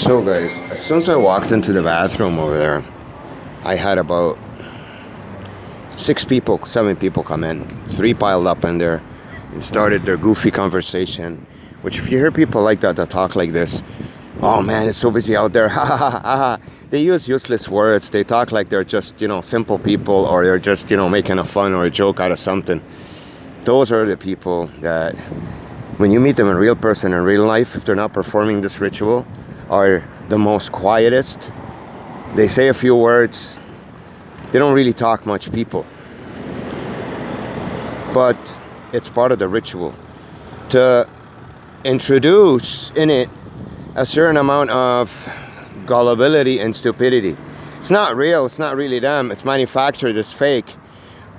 So guys, as soon as I walked into the bathroom over there, I had about 7 people come in. 3 piled up in there and started their goofy conversation. Which, if you hear people like that talk like this, oh man, it's so busy out there, ha ha ha ha. They use useless words. They talk like they're just, simple people, or they're just, making a fun or a joke out of something. Those are the people that, when you meet them in real person in real life, if they're not performing this ritual, are the most quietest. They say a few words. They don't really talk much, people. But it's part of the ritual to introduce in it a certain amount of gullibility and stupidity. It's not real. It's not really them. It's manufactured. It's fake.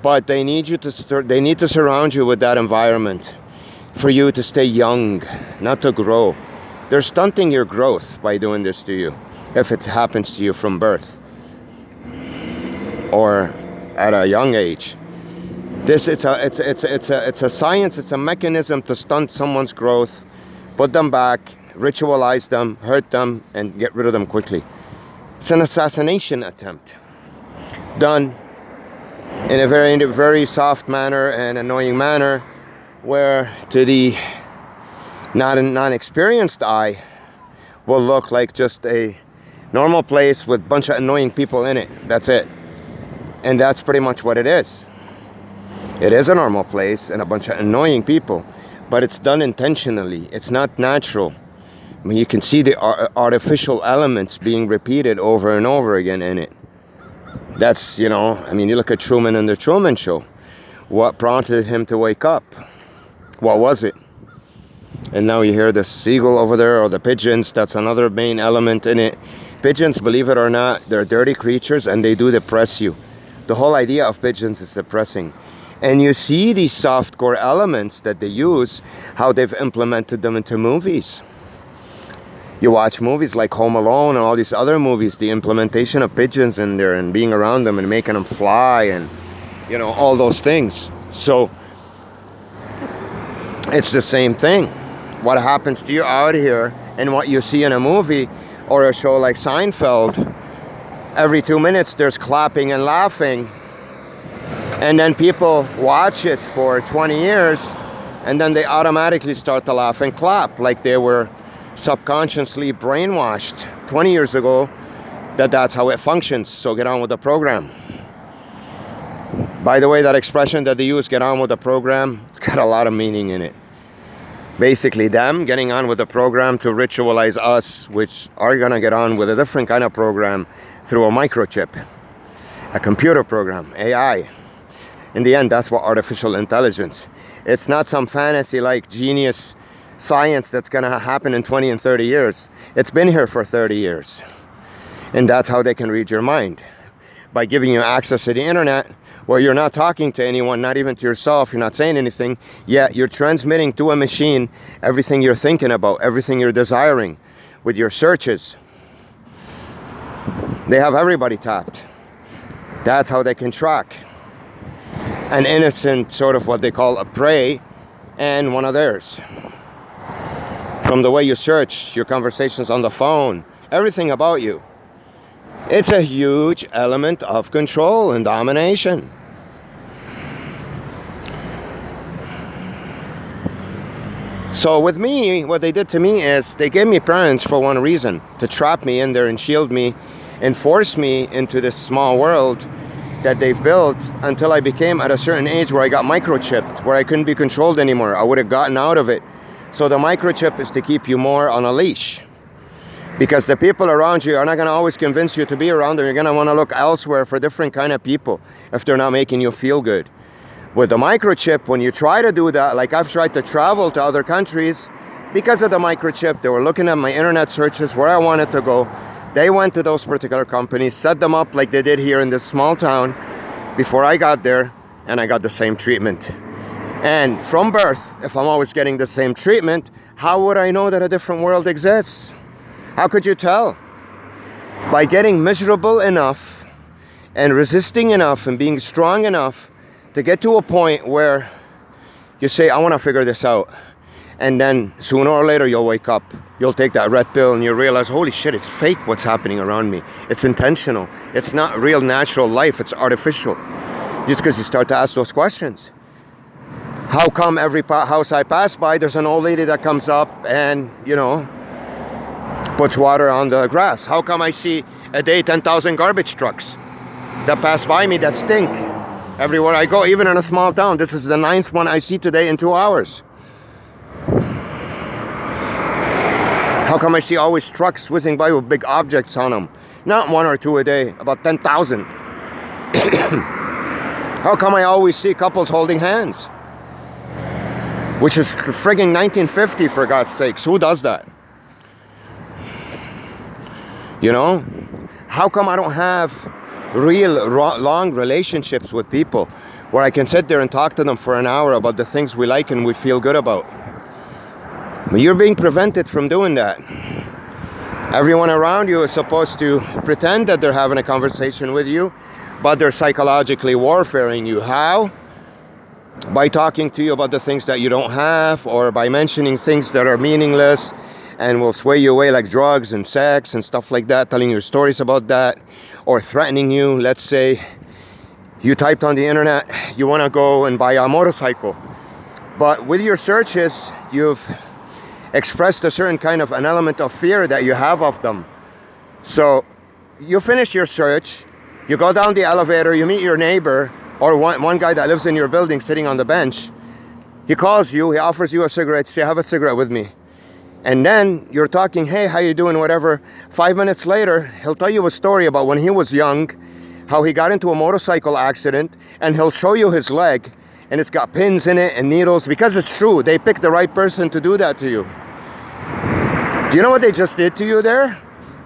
But they need you to they need to surround you with that environment for you to stay young, not to grow. They're stunting your growth by doing this to you, if it happens to you from birth or at a young age. It's a science. It's a mechanism to stunt someone's growth, put them back, ritualize them, hurt them, and get rid of them quickly. It's an assassination attempt done in a very soft manner and annoying manner, where to the non-experienced eye will look like just a normal place with a bunch of annoying people in it. That's it. And that's pretty much what it is. It is a normal place and a bunch of annoying people, but it's done intentionally. It's not natural. I mean, you can see the artificial elements being repeated over and over again in it. That's, you look at Truman and the Truman Show. What prompted him to wake up? What was it? And now you hear the seagull over there, or the pigeons. That's another main element in it. Pigeons, believe it or not, they're dirty creatures, and they do depress you. The whole idea of pigeons is depressing. And you see these softcore elements that they use, how they've implemented them into movies. You watch movies like Home Alone and all these other movies, the implementation of pigeons in there and being around them and making them fly and, all those things. So it's the same thing. What happens to you out here and what you see in a movie or a show like Seinfeld, every 2 minutes there's clapping and laughing. And then people watch it for 20 years, and then they automatically start to laugh and clap, like they were subconsciously brainwashed 20 years ago that's how it functions. So get on with the program. By the way, that expression that they use, get on with the program, it's got a lot of meaning in it. Basically, them getting on with the program to ritualize us, which are going to get on with a different kind of program through a microchip, a computer program, AI. In the end, that's what artificial intelligence. It's not some fantasy like genius science that's going to happen in 20 and 30 years. It's been here for 30 years. And that's how they can read your mind. By giving you access to the internet, where you're not talking to anyone, not even to yourself, you're not saying anything, yet you're transmitting to a machine everything you're thinking about, everything you're desiring with your searches. They have everybody tapped. That's how they can track an innocent, sort of what they call a prey, and one of theirs. From the way you search, your conversations on the phone, everything about you. It's a huge element of control and domination. So with me, what they did to me is they gave me parents for one reason, to trap me in there and shield me and force me into this small world that they've built until I became at a certain age where I got microchipped, where I couldn't be controlled anymore. I would have gotten out of it. So the microchip is to keep you more on a leash, because the people around you are not going to always convince you to be around them. You're going to want to look elsewhere for different kind of people if they're not making you feel good. With the microchip, when you try to do that, like I've tried to travel to other countries because of the microchip, they were looking at my internet searches where I wanted to go. They went to those particular companies, set them up like they did here in this small town before I got there, and I got the same treatment. And from birth, if I'm always getting the same treatment, how would I know that a different world exists? How could you tell? By getting miserable enough and resisting enough and being strong enough to get to a point where you say, I want to figure this out. And then sooner or later you'll wake up. You'll take that red pill and you'll realize, holy shit, it's fake what's happening around me. It's intentional. It's not real natural life. It's artificial. Just because you start to ask those questions. How come every house I pass by, there's an old lady that comes up and, you know, puts water on the grass? How come I see a day 10,000 garbage trucks that pass by me that stink everywhere I go, even in a small town? This is the 9th one I see today in 2 hours. How come I see always trucks whizzing by with big objects on them? Not 1 or 2 a day, about 10,000. How come I always see couples holding hands? Which is frigging 1950, for God's sakes. Who does that? You know? How come I don't have real long relationships with people where I can sit there and talk to them for an hour about the things we like and we feel good about? But you're being prevented from doing that. Everyone around you is supposed to pretend that they're having a conversation with you, but they're psychologically warfaring you. How? By talking to you about the things that you don't have, or by mentioning things that are meaningless and will sway you away, like drugs and sex and stuff like that, telling you stories about that, or threatening you. Let's say you typed on the internet, you want to go and buy a motorcycle, but with your searches, you've expressed a certain kind of an element of fear that you have of them. So you finish your search, you go down the elevator, you meet your neighbor, or one guy that lives in your building sitting on the bench. He calls you, he offers you a cigarette, say, have a cigarette with me. And then you're talking, hey, how you doing, whatever. 5 minutes later, he'll tell you a story about when he was young, how he got into a motorcycle accident, and he'll show you his leg, and it's got pins in it and needles, because it's true. They picked the right person to do that to you. Do you know what they just did to you there?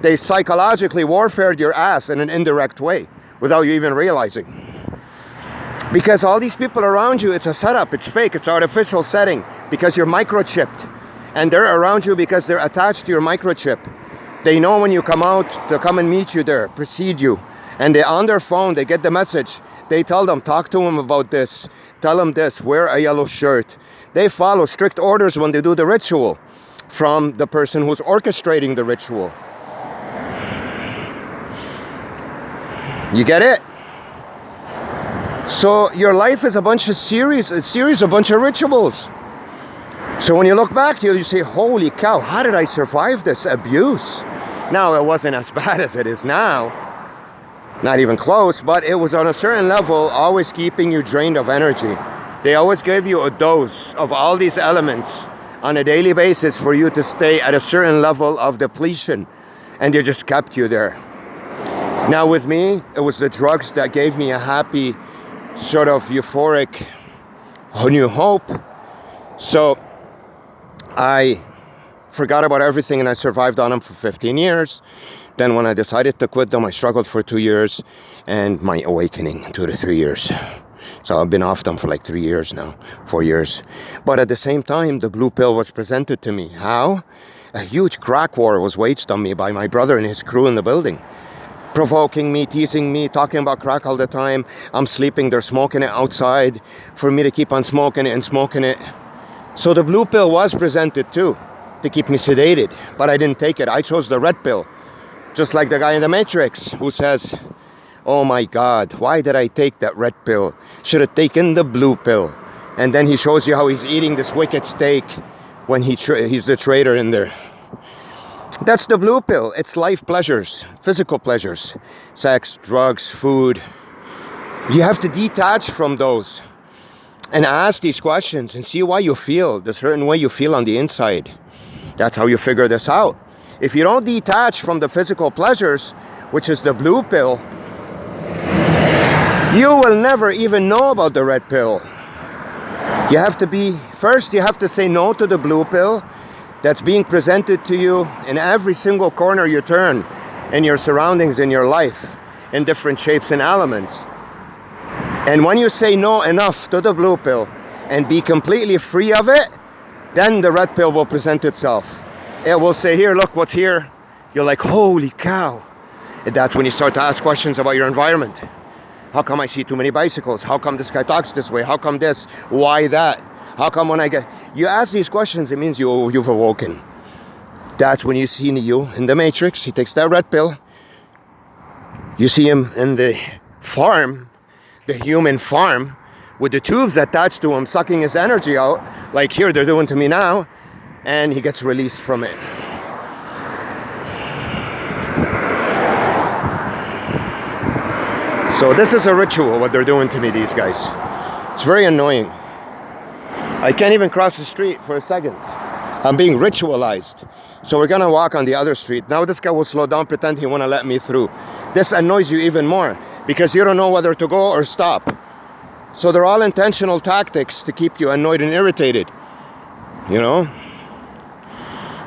They psychologically warfared your ass in an indirect way without you even realizing. Because all these people around you, it's a setup, it's fake, it's artificial setting, because you're microchipped. And they're around you because they're attached to your microchip. They know when you come out, they'll come and meet you there, precede you. And they're on their phone, they get the message. They tell them, talk to them about this. Tell them this, wear a yellow shirt. They follow strict orders when they do the ritual from the person who's orchestrating the ritual. You get it? So your life is a bunch of a bunch of rituals. So when you look back, you say, holy cow, how did I survive this abuse? Now, it wasn't as bad as it is now. Not even close, but it was on a certain level, always keeping you drained of energy. They always gave you a dose of all these elements on a daily basis for you to stay at a certain level of depletion. And they just kept you there. Now with me, it was the drugs that gave me a happy, sort of euphoric, new hope. So I forgot about everything and I survived on them for 15 years. Then when I decided to quit them, I struggled for 2 years, and my awakening 2 to 3 years. So I've been off them for like 3 years now, 4 years. But at the same time, the blue pill was presented to me. How? A huge crack war was waged on me by my brother and his crew in the building. Provoking me, teasing me, talking about crack all the time. I'm sleeping, they're smoking it outside for me to keep on smoking it and smoking it. So the blue pill was presented too, to keep me sedated, but I didn't take it. I chose the red pill. Just like the guy in the Matrix who says, oh my God, why did I take that red pill? Should have taken the blue pill. And then he shows you how he's eating this wicked steak when he's the traitor in there. That's the blue pill. It's life pleasures, physical pleasures, sex, drugs, food. You have to detach from those and ask these questions and see why you feel the certain way you feel on the inside. That's how you figure this out. If you don't detach from the physical pleasures, which is the blue pill, you will never even know about the red pill. You have to say no to the blue pill that's being presented to you in every single corner you turn in your surroundings, in your life, in different shapes and elements. And when you say no enough to the blue pill and be completely free of it, then the red pill will present itself. It will say, here, look what's here. You're like, holy cow. And that's when you start to ask questions about your environment. How come I see too many bicycles? How come this guy talks this way? How come this? Why that? How come when you ask these questions, it means you've awoken. That's when you see Neo in the Matrix. He takes that red pill. You see him in the farm, the human farm, with the tubes attached to him, sucking his energy out, like here they're doing to me now, and he gets released from it. So this is a ritual, what they're doing to me, these guys. It's very annoying. I can't even cross the street for a second. I'm being ritualized. So we're gonna walk on the other street. Now this guy will slow down, pretend he wanna let me through. This annoys you even more because you don't know whether to go or stop. So they're all intentional tactics to keep you annoyed and irritated, you know?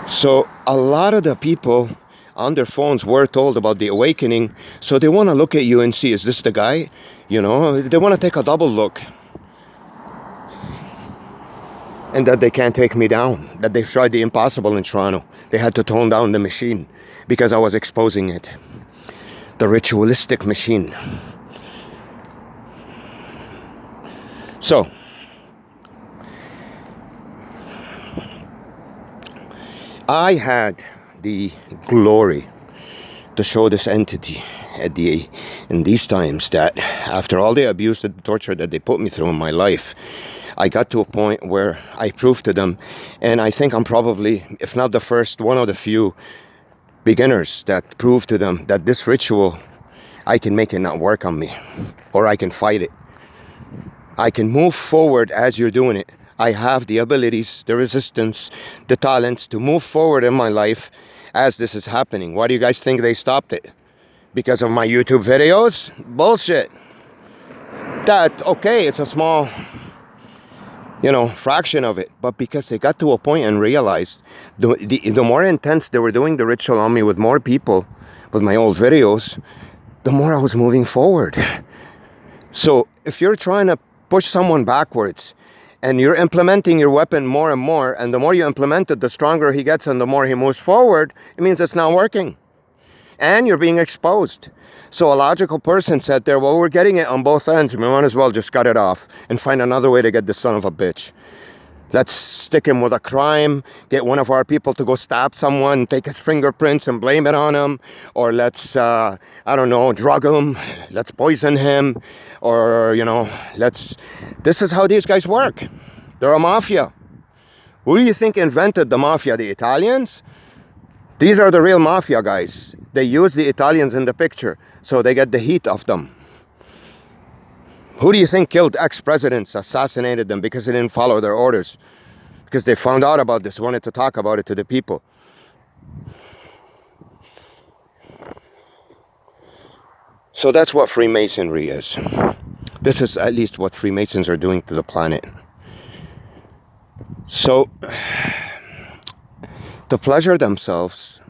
So a lot of the people on their phones were told about the awakening, so they want to look at you and see, is this the guy? You know, they want to take a double look. And that they can't take me down, that they've tried the impossible in Toronto. They had to tone down the machine because I was exposing it. The ritualistic machine. So, I had the glory to show this entity in these times that after all the abuse and torture that they put me through in my life, I got to a point where I proved to them, and I think I'm probably, if not the first, one of the few beginners that proved to them that this ritual, I can make it not work on me, or I can fight it. I can move forward as you're doing it. I have the abilities, the resistance, the talents to move forward in my life as this is happening. Why do you guys think they stopped it? Because of my YouTube videos? Bullshit. That, okay, it's a small, fraction of it. But because they got to a point and realized the more intense they were doing the ritual on me with more people, with my old videos, the more I was moving forward. So if you're trying to push someone backwards, and you're implementing your weapon more and more, and the more you implement it, the stronger he gets and the more he moves forward, it means it's not working. And you're being exposed. So a logical person said there, well, we're getting it on both ends. We might as well just cut it off and find another way to get this son of a bitch. Let's stick him with a crime, get one of our people to go stab someone, take his fingerprints and blame it on him. Or let's, drug him. Let's poison him. Or, this is how these guys work. They're a mafia. Who do you think invented the mafia? The Italians? These are the real mafia guys. They use the Italians in the picture, so they get the heat off them. Who do you think killed ex-presidents, assassinated them because they didn't follow their orders? Because they found out about this, wanted to talk about it to the people. So that's what Freemasonry is. This is at least what Freemasons are doing to the planet. So, to pleasure themselves,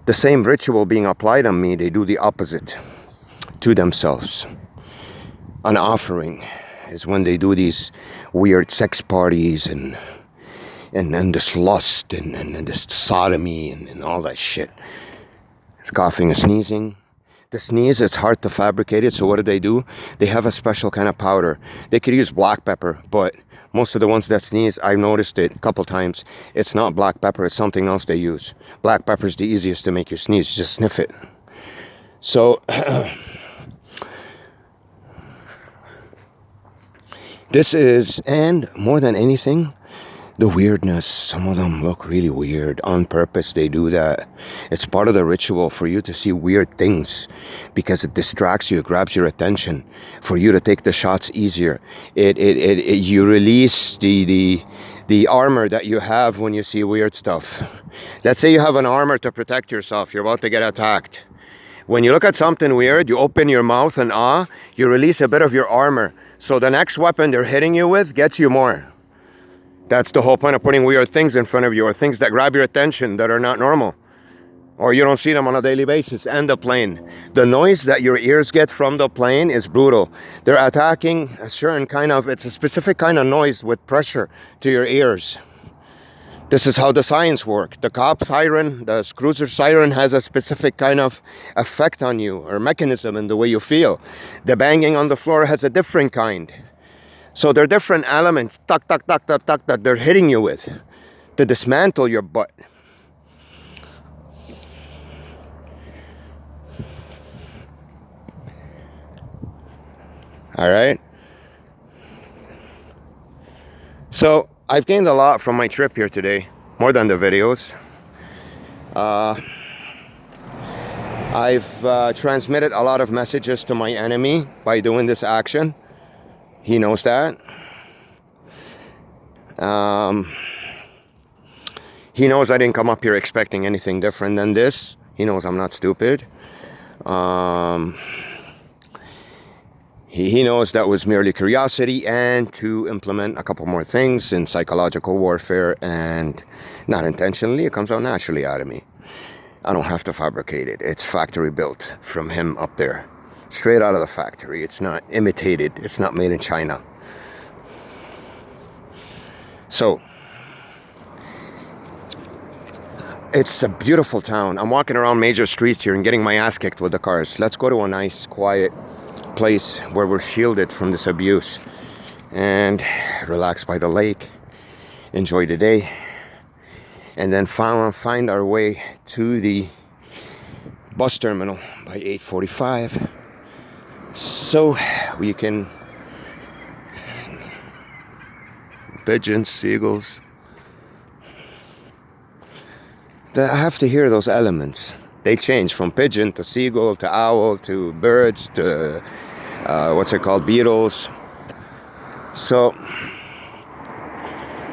the same ritual being applied on me, they do the opposite to themselves. An offering is when they do these weird sex parties and this lust and this sodomy and all that shit. Coughing and sneezing. The sneeze, it's hard to fabricate it, so what do? They have a special kind of powder. They could use black pepper, but most of the ones that sneeze, I've noticed it a couple times, it's not black pepper, it's something else they use. Black pepper is the easiest to make you sneeze, just sniff it. So, this is, and more than anything, the weirdness. Some of them look really weird. On purpose, they do that. It's part of the ritual for you to see weird things because it distracts you, it grabs your attention, for you to take the shots easier. You release the armor that you have when you see weird stuff. Let's say you have an armor to protect yourself. You're about to get attacked. When you look at something weird, you open your mouth in awe, you release a bit of your armor. So the next weapon they're hitting you with gets you more. That's the whole point of putting weird things in front of you, or things that grab your attention that are not normal. Or you don't see them on a daily basis. And the plane. The noise that your ears get from the plane is brutal. They're attacking a certain it's a specific kind of noise with pressure to your ears. This is how the science works. The cop siren, the cruiser siren has a specific kind of effect on you, or mechanism in the way you feel. The banging on the floor has a different kind. So there are different elements, tuck, tuck, tuck, tuck, tuck, that they're hitting you with to dismantle your butt. All right. So I've gained a lot from my trip here today, more than the videos. I've transmitted a lot of messages to my enemy by doing this action. He knows that. He knows I didn't come up here expecting anything different than this. He knows I'm not stupid. He knows that was merely curiosity and to implement a couple more things in psychological warfare, and not intentionally, it comes out naturally out of me. I don't have to fabricate it. It's factory built from him up there. Straight out of the factory. It's not imitated. It's not made in China. So, it's a beautiful town. I'm walking around major streets here and getting my ass kicked with the cars. Let's go to a nice, quiet place where we're shielded from this abuse and relax by the lake, enjoy the day, and then find our way to the bus terminal by 8:45 so we can pigeons, seagulls. I have to hear those elements. They change from pigeon to seagull to owl to birds to beetles. So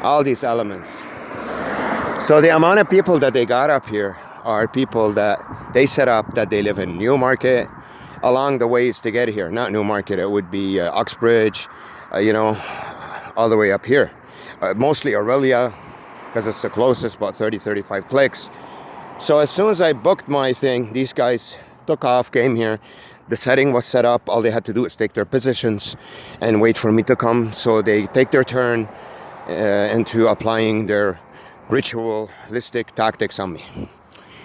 all these elements. So the amount of people that they got up here are people that they set up, that they live in Newmarket, along the ways to get here. Not Newmarket, it would be Uxbridge, all the way up here. Mostly Aurelia, because it's the closest, about 30-35 clicks. So as soon as I booked my thing, these guys took off, came here. The setting was set up. All they had to do is take their positions and wait for me to come. So they take their turn into applying their ritualistic tactics on me.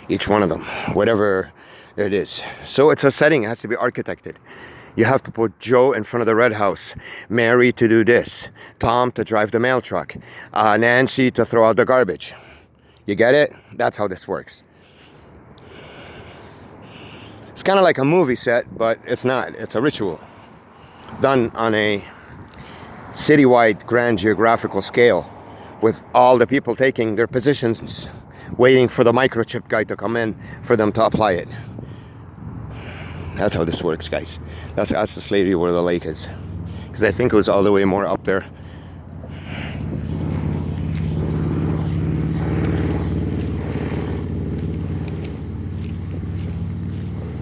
Each one of them, whatever it is. So it's a setting, it has to be architected. You have to put Joe in front of the red house, Mary to do this, Tom to drive the mail truck, Nancy to throw out the garbage. You get it? That's how this works. It's kind of like a movie set, but it's not. It's a ritual done on a citywide grand geographical scale, with all the people taking their positions, waiting for the microchip guy to come in for them to apply it. That's how this works, guys. That's the slavery where the lake is. Because I think it was all the way more up there.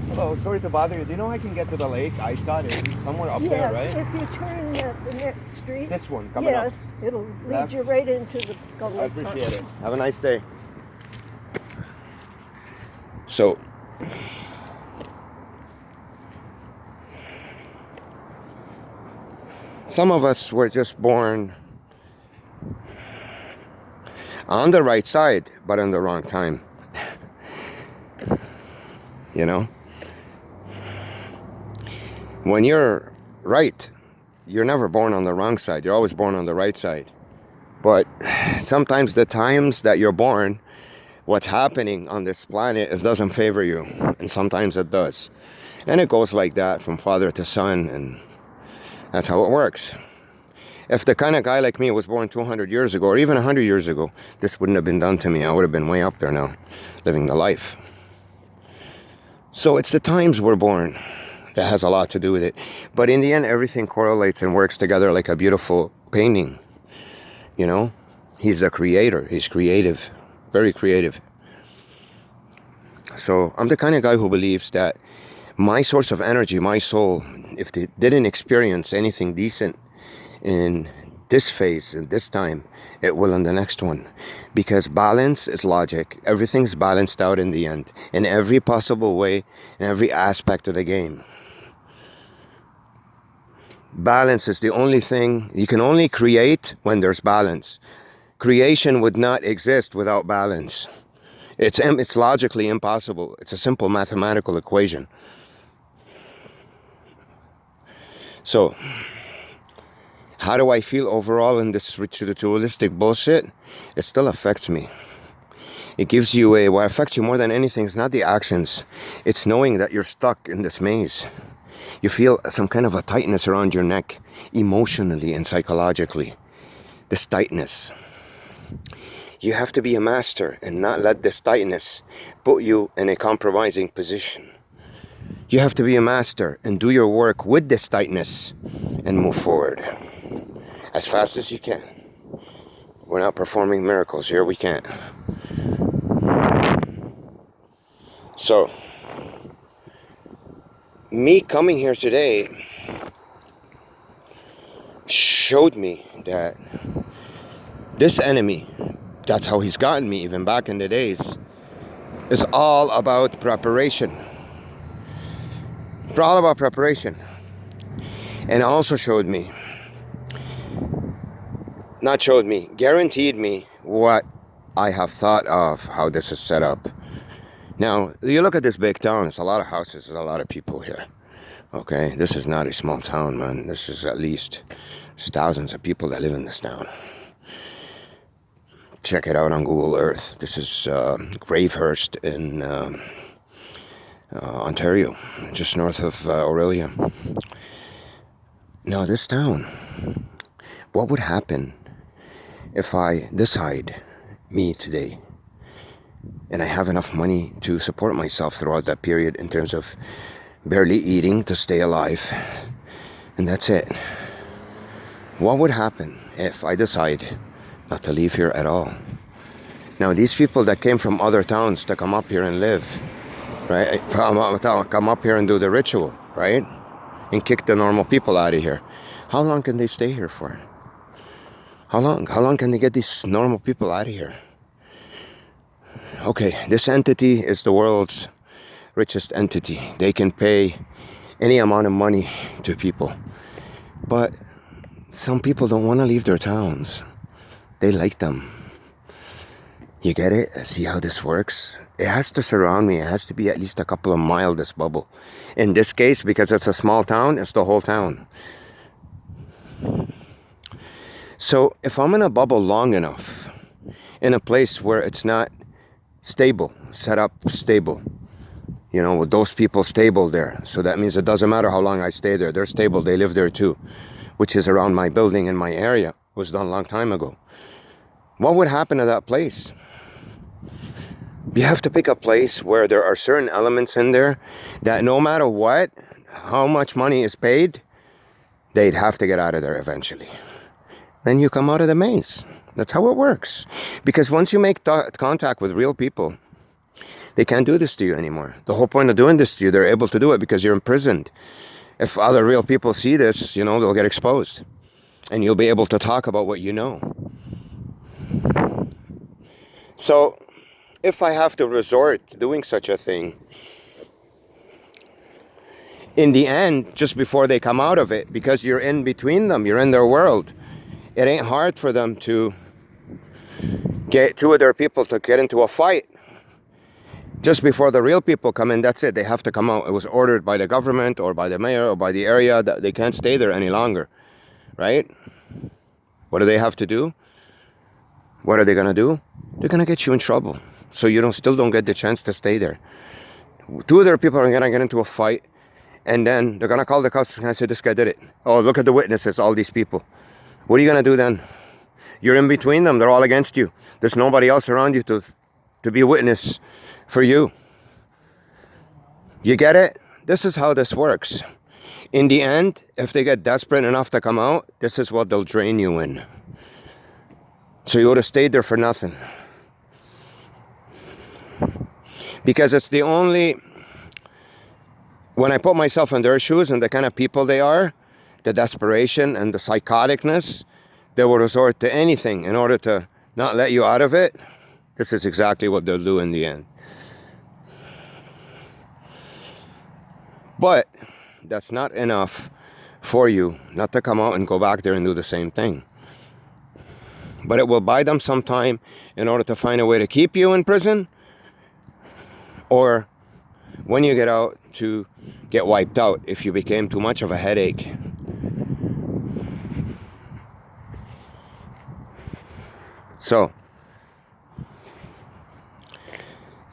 Hello, sorry to bother you. Do you know how I can get to the lake? I saw it somewhere up there, right? Yes, if you turn the next street. This one, coming up. Yes, it'll lead you right into the Gully. I appreciate it. Have a nice day. So, some of us were just born on the right side, but in the wrong time. You know? When you're right, you're never born on the wrong side. You're always born on the right side. But sometimes the times that you're born, what's happening on this planet doesn't favor you. And sometimes it does. And it goes like that from father to son. And that's how it works. If the kind of guy like me was born 200 years ago, or even 100 years ago, this wouldn't have been done to me. I would have been way up there now, living the life. So it's the times we're born that has a lot to do with it. But in the end, everything correlates and works together like a beautiful painting. You know, he's the creator. He's creative, very creative. So I'm the kind of guy who believes that my source of energy, my soul, if they didn't experience anything decent in this phase, in this time, it will in the next one. Because balance is logic. Everything's balanced out in the end, in every possible way, in every aspect of the game. Balance is the only thing. You can only create when there's balance. Creation would not exist without balance. It's logically impossible. It's a simple mathematical equation. So, How do I feel overall in this ritualistic bullshit? It still affects me. It gives you what affects you more than anything is not the actions. It's knowing that you're stuck in this maze. You feel some kind of a tightness around your neck, emotionally and psychologically. This tightness. You have to be a master and not let this tightness put you in a compromising position. You have to be a master and do your work with this tightness and move forward as fast as you can. We're not performing miracles here, we can't. So, me coming here today showed me that this enemy, that's how he's gotten me even back in the days, is all about preparation. It's all about preparation. And also guaranteed me what I have thought of how this is set up. Now, you look at this big town, it's a lot of houses, there's a lot of people here. Okay, this is not a small town, man. This is at least thousands of people that live in this town. Check it out on Google Earth. This is Gravenhurst in Ontario, just north of Aurelia. Now, this town, what would happen if I decide, me today, and I have enough money to support myself throughout that period in terms of barely eating to stay alive, and that's it. What would happen if I decide not to leave here at all? Now, these people that came from other towns to come up here and live, right? Come up here and do the ritual, right? And kick the normal people out of here. How long can they stay here for? How long? How long can they get these normal people out of here? Okay, this entity is the world's richest entity. They can pay any amount of money to people. But some people don't want to leave their towns. They like them. You get it? See how this works? It has to surround me. It has to be at least a couple of miles, this bubble. In this case, because it's a small town, it's the whole town. So if I'm in a bubble long enough, in a place where it's not stable, set up stable, you know, with those people stable there. So that means it doesn't matter how long I stay there. They're stable. They live there too, which is around my building in my area. It was done a long time ago. What would happen to that place? You have to pick a place where there are certain elements in there that no matter what, how much money is paid, they'd have to get out of there eventually. Then you come out of the maze. That's how it works. Because once you make contact with real people, they can't do this to you anymore. The whole point of doing this to you, they're able to do it because you're imprisoned. If other real people see this, you know, they'll get exposed. And you'll be able to talk about what you know. So, if I have to resort to doing such a thing, in the end, just before they come out of it, because you're in between them, you're in their world, it ain't hard for them to get two of their people to get into a fight. Just before the real people come in, that's it. They have to come out. It was ordered by the government or by the mayor or by the area that they can't stay there any longer, right? What do they have to do? What are they going to do? They're going to get you in trouble. So you still don't get the chance to stay there. Two of their people are going to get into a fight. And then they're going to call the cops and say, this guy did it. Oh, look at the witnesses, all these people. What are you going to do then? You're in between them. They're all against you. There's nobody else around you to be a witness for you. You get it? This is how this works. In the end, if they get desperate enough to come out, this is what they'll drain you in. So you would have stayed there for nothing. Because it's the only... When I put myself in their shoes and the kind of people they are, the desperation and the psychoticness, they will resort to anything in order to not let you out of it. This is exactly what they'll do in the end. But that's not enough for you not to come out and go back there and do the same thing. But it will buy them some time in order to find a way to keep you in prison, or when you get out, to get wiped out if you became too much of a headache. So,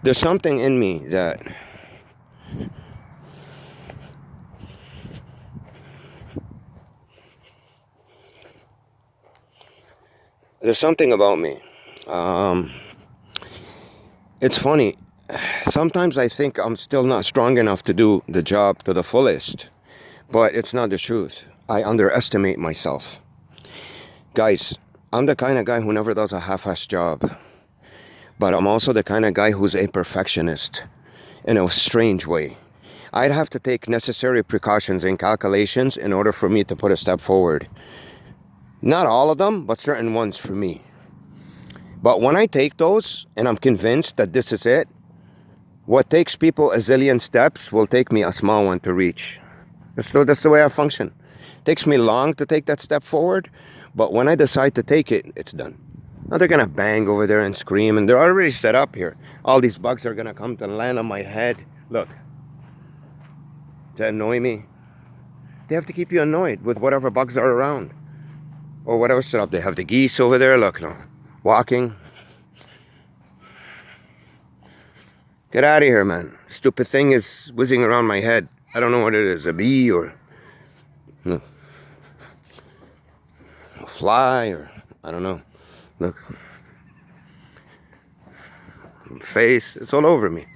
there's something in me that there's something about me. Um, it's funny. Sometimes I think I'm still not strong enough to do the job to the fullest, but it's not the truth. I underestimate myself. Guys, I'm the kind of guy who never does a half-assed job, but I'm also the kind of guy who's a perfectionist in a strange way. I'd have to take necessary precautions and calculations in order for me to put a step forward. Not all of them, but certain ones for me. But when I take those and I'm convinced that this is it, what takes people a zillion steps will take me a small one to reach. That's the way I function. It takes me long to take that step forward, but when I decide to take it, it's done. Now they're gonna bang over there and scream, and they're already set up here. All these bugs are gonna come to land on my head. Look, to annoy me. They have to keep you annoyed with whatever bugs are around. Or whatever set up. They have the geese over there, look, no, walking. Get out of here, man. Stupid thing is whizzing around my head. I don't know what it is, a bee or no, a fly or I don't know. Look. Face, it's all over me.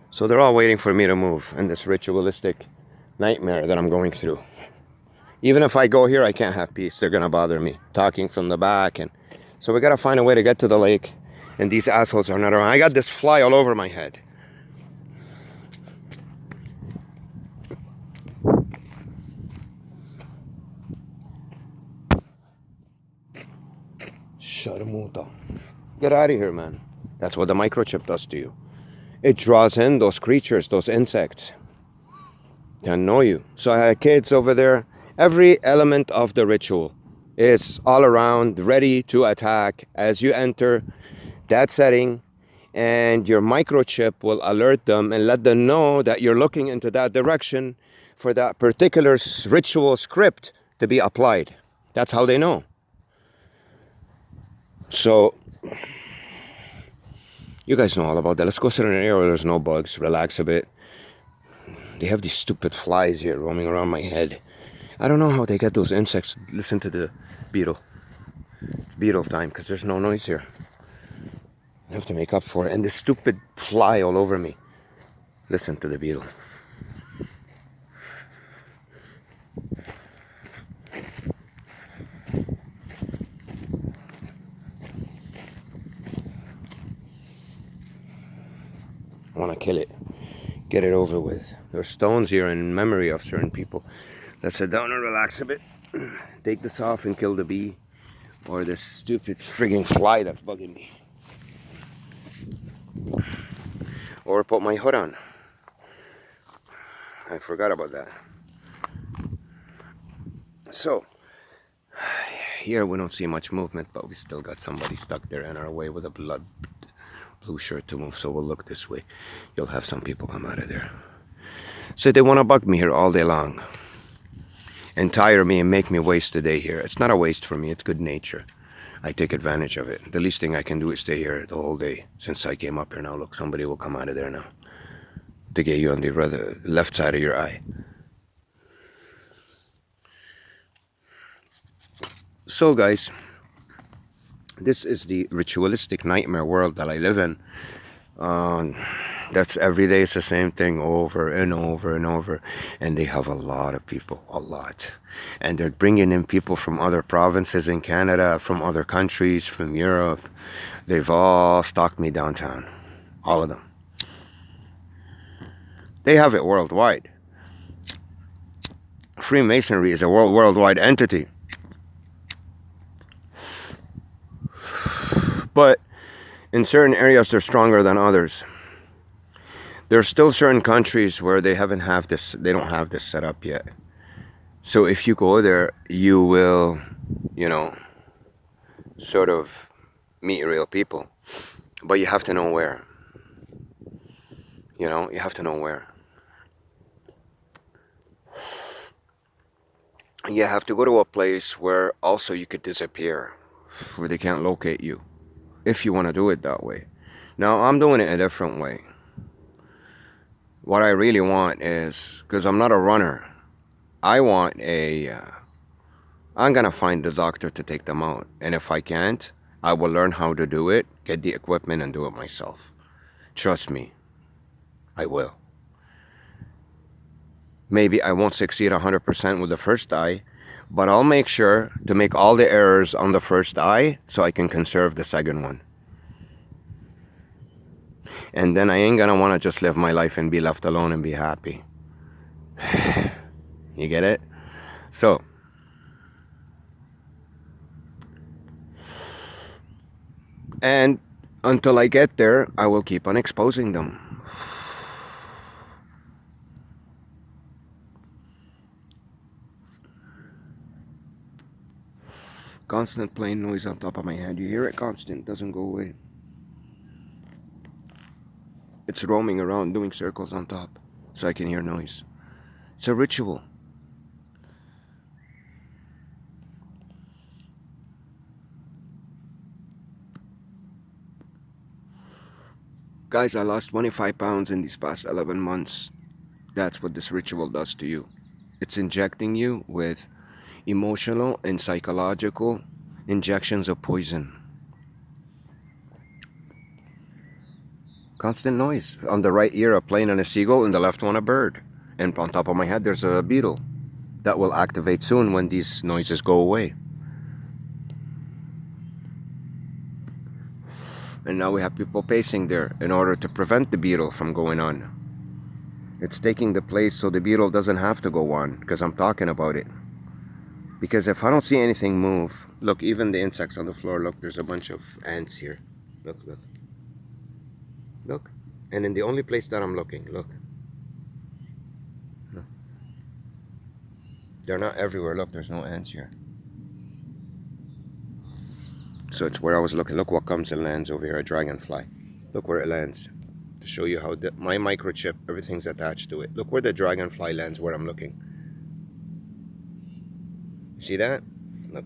So they're all waiting for me to move in this ritualistic nightmare that I'm going through. Even if I go here, I can't have peace. They're gonna bother me, talking from the back, and so we gotta find a way to get to the lake. And these assholes are not around. I got this fly all over my head. Sharmuta. Get out of here, man. That's what the microchip does to you. It draws in those creatures, those insects, to annoy you. So I had kids over there. Every element of the ritual is all around, ready to attack as you enter that setting, and your microchip will alert them and let them know that you're looking into that direction for that particular ritual script to be applied. That's how they know. So you guys know all about that. Let's go sit in an area where there's no bugs, relax a bit. They have these stupid flies here roaming around my head. I don't know how they get those insects. Listen to the beetle. It's beetle time because there's no noise here. I have to make up for it. And this stupid fly all over me. Listen to the beetle. I want to kill it. Get it over with. There's stones here in memory of certain people. Let's sit down and relax a bit. Take this off and kill the bee. Or this stupid frigging fly that's bugging me. Or put my hood on. I forgot about that. So, here we don't see much movement, but we still got somebody stuck there in our way with a blue shirt to move, so we'll look this way. You'll have some people come out of there. So they want to bug me here all day long and tire me and make me waste the day here. It's not a waste for me, it's good nature. I take advantage of it. The least thing I can do is stay here the whole day since I came up here. Now look, somebody will come out of there now to get you on the left side of your eye. So guys, this is the ritualistic nightmare world that I live in. That's every day it's the same thing over and over and over. And they have a lot of people, a lot. And they're bringing in people from other provinces in Canada, from other countries, from Europe. They've all stalked me downtown, all of them. They have it worldwide. Freemasonry is a worldwide entity. But in certain areas, they're stronger than others. There's still certain countries where they don't have this set up yet. So if you go there, you will, sort of meet real people. But you have to know where. You have to know where. You have to go to a place where also you could disappear, where they can't locate you, if you want to do it that way. Now, I'm doing it a different way. What I really want is, because I'm not a runner, I want I'm gonna find the doctor to take them out. And if I can't, I will learn how to do it, get the equipment, and do it myself. Trust me, I will. Maybe I won't succeed 100% with the first eye, but I'll make sure to make all the errors on the first eye so I can conserve the second one. And then I ain't gonna want to just live my life and be left alone and be happy. You get it? So, and until I get there, I will keep on exposing them. Constant plane noise on top of my head. You hear it constant, doesn't go away. It's roaming around doing circles on top so I can hear noise. It's a ritual. Guys, I lost 25 pounds in these past 11 months. That's what this ritual does to you. It's injecting you with emotional and psychological injections of poison. Constant noise. On the right ear, a plane and a seagull, and the left one, a bird. And on top of my head, there's a beetle. That will activate soon when these noises go away. And now we have people pacing there in order to prevent the beetle from going on. It's taking the place so the beetle doesn't have to go on, because I'm talking about it. Because if I don't see anything move, look, even the insects on the floor, look, there's a bunch of ants here. Look, look. Look. And in the only place that I'm looking, look. Look. They're not everywhere. Look, there's no ants here. So it's where I was looking. Look what comes and lands over here, a dragonfly. Look where it lands. To show you how my microchip, everything's attached to it. Look where the dragonfly lands, where I'm looking. See that? Look.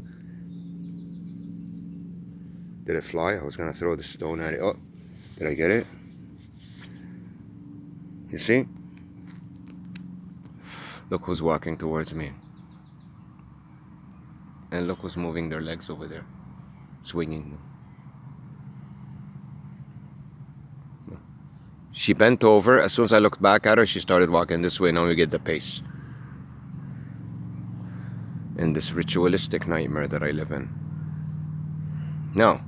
Did it fly? I was going to throw the stone at it. Oh, did I get it? You see? Look who's walking towards me. And look who's moving their legs over there. Swinging them. She bent over. As soon as I looked back at her, she started walking this way. Now we get the pace. In this ritualistic nightmare that I live in. Now,